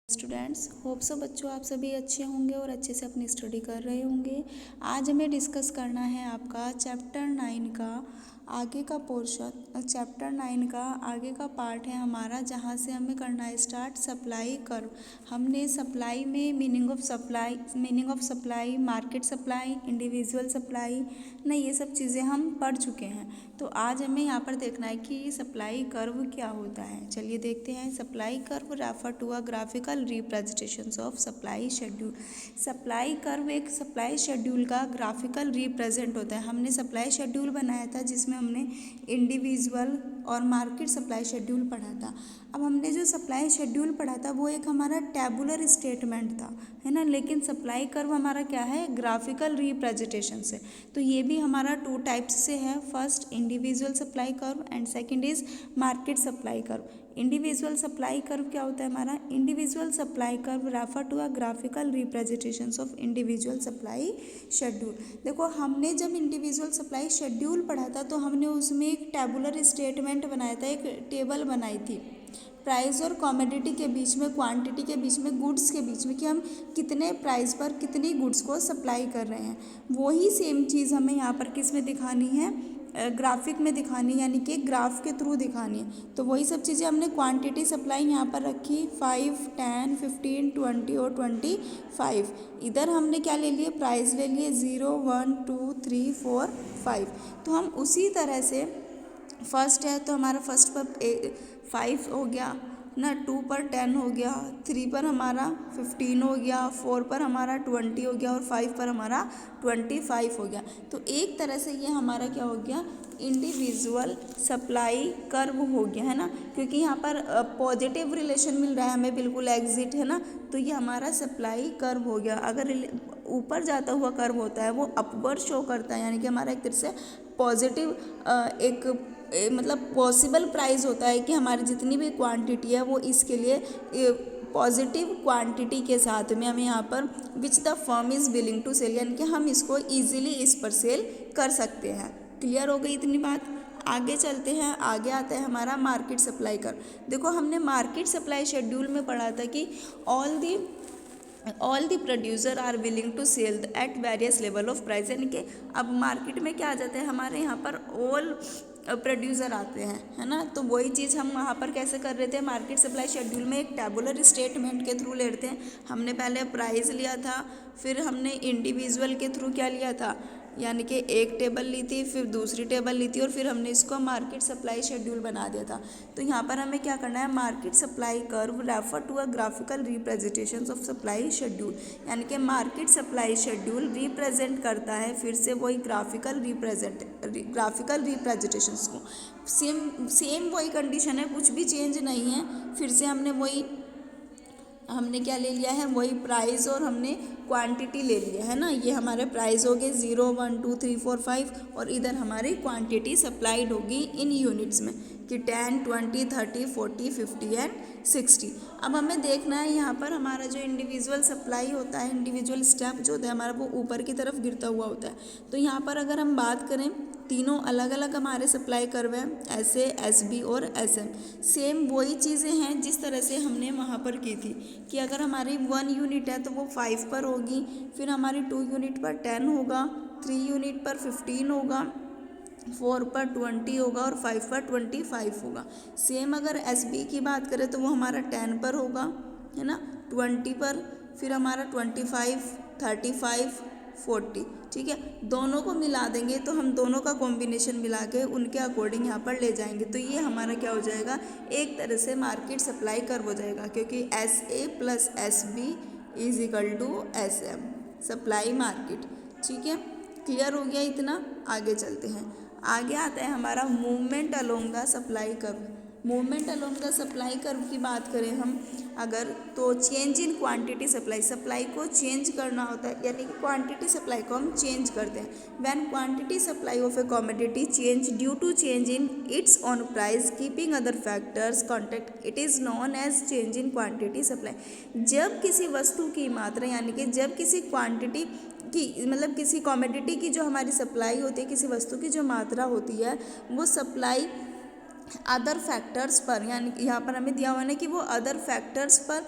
Students hope so बच्चों आप सभी अच्छे होंगे और अच्छे से अपनी स्टडी कर रहे होंगे। आज हमें डिस्कस करना है आपका चैप्टर 9 का आगे का पोर्शन। चैप्टर 9 का आगे का पार्ट है हमारा, जहाँ से हमें करना है स्टार्ट सप्लाई कर्व। हमने सप्लाई में meaning of supply, market supply, individual supply ना, ये सब चीज़ें हम पढ़ चुके हैं। तो आज हमें यहाँ पर देखना है कि सप्लाई कर्व क्या होता है। चलिए देखते हैं। Supply curve refer to a graphical representations of supply schedule. Supply curve एक सप्लाई शेड्यूल का ग्राफिकल रिप्रेजेंट होता है। हमने सप्लाई शेड्यूल बनाया था जिसमें हमने इंडिविजुअल और मार्केट सप्लाई शेड्यूल पढ़ा था। अब हमने जो सप्लाई शेड्यूल पढ़ा था वो एक हमारा टैबुलर स्टेटमेंट था, है ना, लेकिन सप्लाई कर्व हमारा क्या है, ग्राफिकल रिप्रेजेंटेशन से। तो ये भी हमारा 2 टाइप्स से है। First individual supply curve and second is market supply curve. Individual supply curve क्या होता है हमारा, individual supply curve refer to a graphical representations of individual supply schedule. देखो हमने जब इंडिविजुअल सप्लाई शेड्यूल पढ़ा था तो हमने उसमें एक टैबुलर स्टेटमेंट बनाया था, एक टेबल बनाई थी प्राइस और कमोडिटी के बीच में, क्वांटिटी के बीच में, गुड्स के बीच में, कि हम कितने प्राइस पर कितनी गुड्स को सप्लाई कर रहे हैं। वही सेम चीज़ हमें यहाँ पर किस में दिखानी है, ग्राफिक में दिखानी है, यानी कि ग्राफ के थ्रू दिखानी है। तो वही सब चीज़ें हमने क्वांटिटी सप्लाई यहाँ पर रखी 5, 10, 15, 20 और 25। इधर हमने क्या ले लिए, प्राइस ले लिए 0, 1, 2, 3, 4, 5। तो हम उसी तरह से फर्स्ट है तो हमारा फर्स्ट पर 5 हो गया ना, 2 पर 10 हो गया, 3 पर हमारा 15 हो गया, 4 पर हमारा 20 हो गया और 5 पर हमारा 25 हो गया। तो एक तरह से ये हमारा क्या हो गया, इंडिविजुअल सप्लाई कर्व हो गया, है ना, क्योंकि यहाँ पर पॉजिटिव रिलेशन मिल रहा है हमें, बिल्कुल एग्जिट, है ना। तो ये हमारा सप्लाई कर्व हो गया। अगर ऊपर जाता हुआ कर्व होता है वो अपवर्ड शो करता है, यानी कि हमारा एक तरह से पॉजिटिव मतलब पॉसिबल प्राइस होता है कि हमारी जितनी भी क्वांटिटी है वो इसके लिए पॉजिटिव क्वांटिटी के साथ में हमें यहाँ पर which the firm is willing to sell, यानी कि हम इसको इजीली इस पर सेल कर सकते हैं। क्लियर हो गई इतनी बात। आगे चलते हैं। आगे आता है हमारा मार्केट सप्लाई कर। देखो हमने मार्केट सप्लाई शेड्यूल में पढ़ा था कि all the producer are willing to sell at various level of price, यानी कि अब मार्केट में क्या आ जाता है, हमारे यहाँ पर ऑल प्रोड्यूसर आते हैं, है ना। तो वही चीज़ हम वहाँ पर कैसे कर रहे थे, मार्केट सप्लाई शेड्यूल में एक टैबुलर स्टेटमेंट के थ्रू लेते हैं। हमने पहले प्राइस लिया था, फिर हमने इंडिविजुअल के थ्रू क्या लिया था, यानी कि एक टेबल ली थी, फिर दूसरी टेबल ली थी और फिर हमने इसको मार्केट सप्लाई शेड्यूल बना दिया था। तो यहाँ पर हमें क्या करना है, market supply curve refer to a graphical representation of supply schedule, यानी कि मार्केट सप्लाई शेड्यूल रिप्रेजेंट करता है फिर से वही ग्राफिकल रिप्रेजेंटेशंस को। सेम वही कंडीशन है, कुछ भी चेंज नहीं है। फिर से हमने क्या ले लिया है, वही प्राइस और हमने क्वांटिटी ले लिया है ना। ये हमारे प्राइस हो गए 0, 1, 2, 3, 4, 5 और इधर हमारी क्वांटिटी सप्लाइड होगी इन यूनिट्स में कि 10, 20, 30, 40, 50 एंड 60। अब हमें देखना है यहाँ पर हमारा जो इंडिविजुअल सप्लाई होता है, इंडिविजुअल स्टेप जो होता है हमारा, वो ऊपर की तरफ गिरता हुआ होता है। तो यहाँ पर अगर हम बात करें, तीनों अलग अलग हमारे सप्लाई कर्व हैं, SA, SB और SM। सेम वही चीज़ें हैं जिस तरह से हमने वहाँ पर की थी कि अगर हमारी 1 यूनिट है तो वो 5 पर होगी, फिर हमारी 2 यूनिट पर 10 होगा, 3 यूनिट पर 15 होगा, 4 पर 20 होगा और 5 पर 25 होगा। सेम अगर SB की बात करें तो वो हमारा 10 पर होगा, है ना, 20 पर, फिर हमारा 25, 35, 40। ठीक है, दोनों को मिला देंगे तो हम दोनों का कॉम्बिनेशन मिला के उनके अकॉर्डिंग यहाँ पर ले जाएंगे। तो ये हमारा क्या हो जाएगा, एक तरह से मार्केट सप्लाई कर्व हो जाएगा, क्योंकि SA + SB = SM, supply market. ठीक है, क्लियर हो गया इतना। आगे चलते हैं। आगे आता है हमारा movement along the supply curve. Movement along the supply curve की बात करें हम अगर, तो चेंज इन क्वांटिटी सप्लाई को चेंज करना होता है, यानी कि क्वांटिटी सप्लाई को हम चेंज करते हैं। When quantity supply of a commodity change due to change in its own price keeping other factors constant, it is known as change in quantity supply. जब किसी वस्तु की मात्रा, यानी कि जब किसी क्वांटिटी की, मतलब किसी कमोडिटी की जो हमारी सप्लाई होती है, किसी वस्तु की जो मात्रा होती है, वो सप्लाई अदर फैक्टर्स पर, यानी यहाँ पर हमें दिया हुआ है कि वो अदर फैक्टर्स पर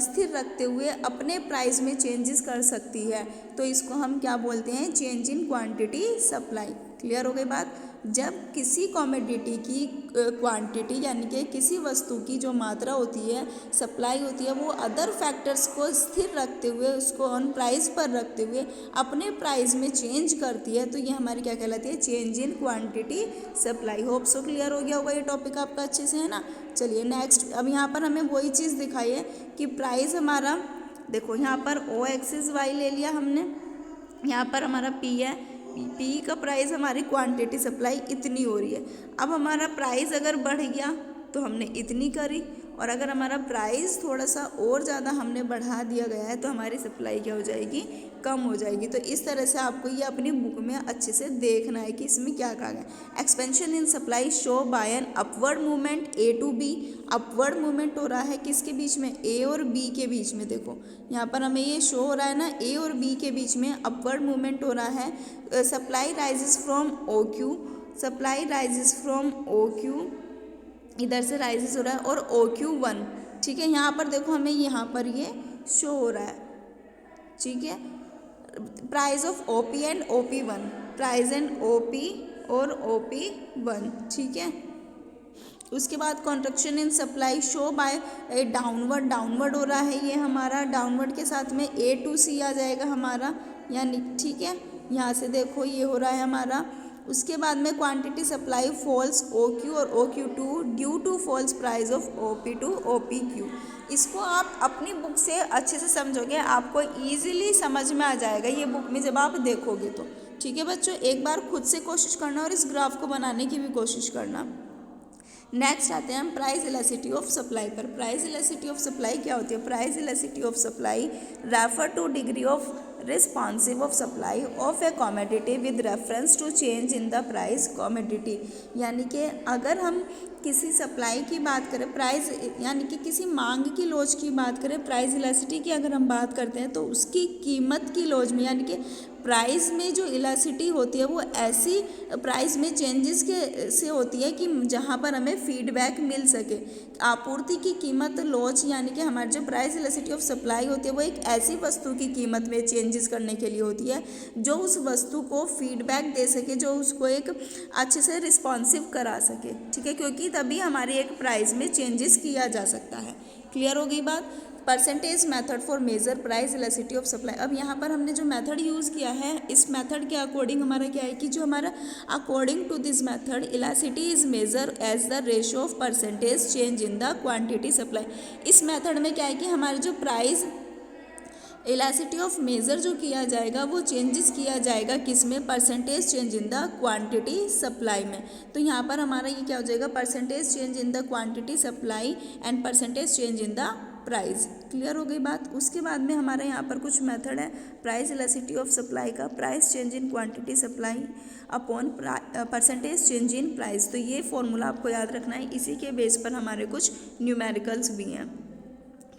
स्थिर रखते हुए अपने प्राइस में चेंजेस कर सकती है, तो इसको हम क्या बोलते हैं, change in quantity supply. Clear हो गई बात। जब किसी कॉमोडिटी की क्वांटिटी यानी कि किसी वस्तु की जो मात्रा होती है, सप्लाई होती है, वो अदर फैक्टर्स को स्थिर रखते हुए, उसको ऑन प्राइस पर रखते हुए अपने प्राइस में चेंज करती है, तो ये हमारी क्या कहलाती है, change in quantity supply. Hope so clear हो गया होगा ये टॉपिक आपका अच्छे से, है ना। चलिए नेक्स्ट, अब यहाँ पर हमें वही चीज़ दिखाई है कि प्राइस हमारा, देखो यहाँ पर ओ एक्सिस वाई ले लिया हमने, यहाँ पर हमारा पी है, पी का प्राइस हमारी क्वांटिटी सप्लाई इतनी हो रही है। अब हमारा प्राइस अगर बढ़ गया तो हमने इतनी करी, और अगर हमारा प्राइस थोड़ा सा और ज़्यादा हमने बढ़ा दिया गया है तो हमारी सप्लाई क्या हो जाएगी, कम हो जाएगी। तो इस तरह से आपको ये अपनी बुक में अच्छे से देखना है कि इसमें क्या कहा गया। Expansion in supply show by an upward movement A to B. Upward movement हो रहा है किसके बीच में, ए और बी के बीच में। देखो यहाँ पर हमें ये शो हो रहा है ना, ए और बी के बीच में अपवर्ड मूवमेंट हो रहा है। Supply rises from O Q, supply rises from O Q, इधर से राइजेस हो रहा है, और ओ क्यू 1, ठीक है। यहाँ पर देखो हमें यहाँ पर ये शो हो रहा है, ठीक है, price of O P and O P 1, price and O P और ओ पी 1, ठीक है। उसके बाद contraction in supply show by a downward हो रहा है, ये हमारा डाउनवर्ड के साथ में ए टू सी आ जाएगा हमारा, यानी ठीक है, यहाँ से देखो ये हो रहा है हमारा। उसके बाद में quantity supply falls O Q और O Q to due to falls price of O P to O P Q. इसको आप अपनी बुक से अच्छे से समझोगे, आपको ईजिली समझ में आ जाएगा ये बुक में जब आप देखोगे तो, ठीक है बच्चों। एक बार खुद से कोशिश करना और इस ग्राफ को बनाने की भी कोशिश करना। नेक्स्ट आते हैं हम प्राइस इलास्टिसिटी ऑफ सप्लाई पर। प्राइस इलास्टिसिटी ऑफ सप्लाई क्या होती है, price elasticity of supply refer to degree of responsive of supply of a commodity with reference to change in the price commodity. यानी कि अगर हम किसी सप्लाई की बात करें, प्राइस यानी कि किसी मांग की लॉज की बात करें, प्राइस इलास्टिसिटी की अगर हम बात करते हैं तो उसकी कीमत की लॉज में, यानी कि प्राइस में जो इलास्टिसिटी होती है वो ऐसी प्राइस में चेंजेस के से होती है कि जहाँ पर हमें फीडबैक मिल सके। आपूर्ति की कीमत लॉज यानी कि हमारी जो प्राइस इलास्टिसिटी ऑफ सप्लाई होती है वो एक ऐसी वस्तु की कीमत में चेंजेस करने के लिए होती है जो उस वस्तु को फीडबैक दे सके, जो उसको एक अच्छे से रिस्पॉन्सिव करा सके, ठीक है, क्योंकि तभी हमारी एक प्राइस में चेंजेस किया जा सकता है। क्लियर हो गई बात। Percentage method for measure price elasticity of supply. अब यहाँ पर हमने जो मेथड यूज़ किया है, इस मेथड के अकॉर्डिंग हमारा क्या है कि जो हमारा according to this method elasticity is measure as the ratio of percentage change in the quantity supply. इस मेथड में क्या है कि हमारे जो प्राइस इलास्टिसिटी ऑफ मेजर जो किया जाएगा वो चेंजेस किया जाएगा किस में, percentage change in the quantity supply में। तो यहाँ पर हमारा ये क्या हो जाएगा, percentage change in the quantity supply and percentage change in the price. Clear हो गई बात। उसके बाद में हमारे यहाँ पर कुछ मेथड है प्राइस इलास्टिसिटी ऑफ सप्लाई का, price change in quantity supply upon percentage change in price. तो ये फॉर्मूला आपको याद रखना है, इसी के बेस पर हमारे कुछ न्यूमेरिकल्स भी हैं,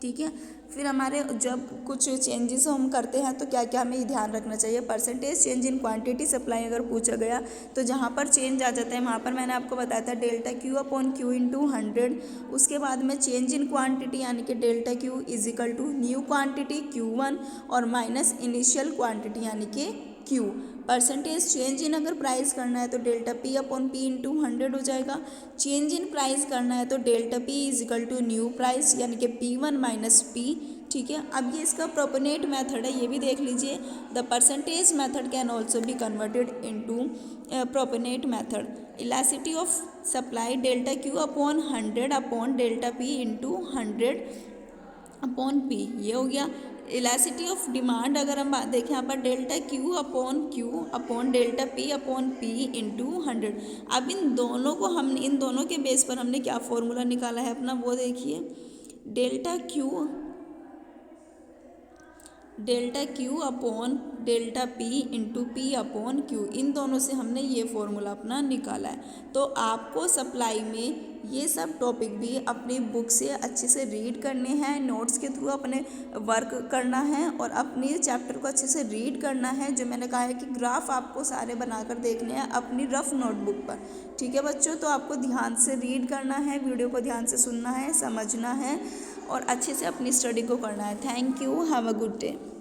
ठीक है। फिर हमारे जब कुछ चेंजेस हम करते हैं तो क्या क्या हमें ध्यान रखना चाहिए। Percentage change in quantity supply अगर पूछा गया तो जहाँ पर चेंज आ जाता है वहाँ पर मैंने आपको बताया था delta Q upon Q into 100। उसके बाद में चेंज इन क्वांटिटी यानी कि delta Q is equal to new quantity Q1 और माइनस इनिशियल क्वांटिटी यानी कि Q। परसेंटेज चेंज इन अगर प्राइस करना है तो delta P upon P into 100 हो जाएगा। चेंज इन प्राइस करना है तो delta P is equal to new price यानी कि P1 माइनस P, ठीक है। अब ये इसका प्रोपोनेट मेथड है, ये भी देख लीजिए। The percentage method can also be converted into proportionate method. Elasticity of supply delta Q upon 100 upon delta P into 100 upon P, ये हो गया। इलास्टिसिटी ऑफ डिमांड अगर हम बात देखें यहाँ पर delta Q upon delta P upon P into 100। अब इन दोनों के बेस पर हमने क्या फॉर्मूला निकाला है अपना, वो देखिए। Delta Q delta Q upon delta P into P upon Q, इन दोनों से हमने ये फॉर्मूला अपना निकाला है। तो आपको सप्लाई में ये सब टॉपिक भी अपनी बुक से अच्छे से रीड करने हैं, नोट्स के थ्रू अपने वर्क करना है और अपने चैप्टर को अच्छे से रीड करना है। जो मैंने कहा है कि ग्राफ आपको सारे बनाकर देखने हैं अपनी रफ नोटबुक पर। ठीक है बच्चों, तो आपको ध्यान से रीड करना है, वीडियो को ध्यान से सुनना है, समझना है और अच्छे से अपनी स्टडी को करना है। Thank you, have a good day.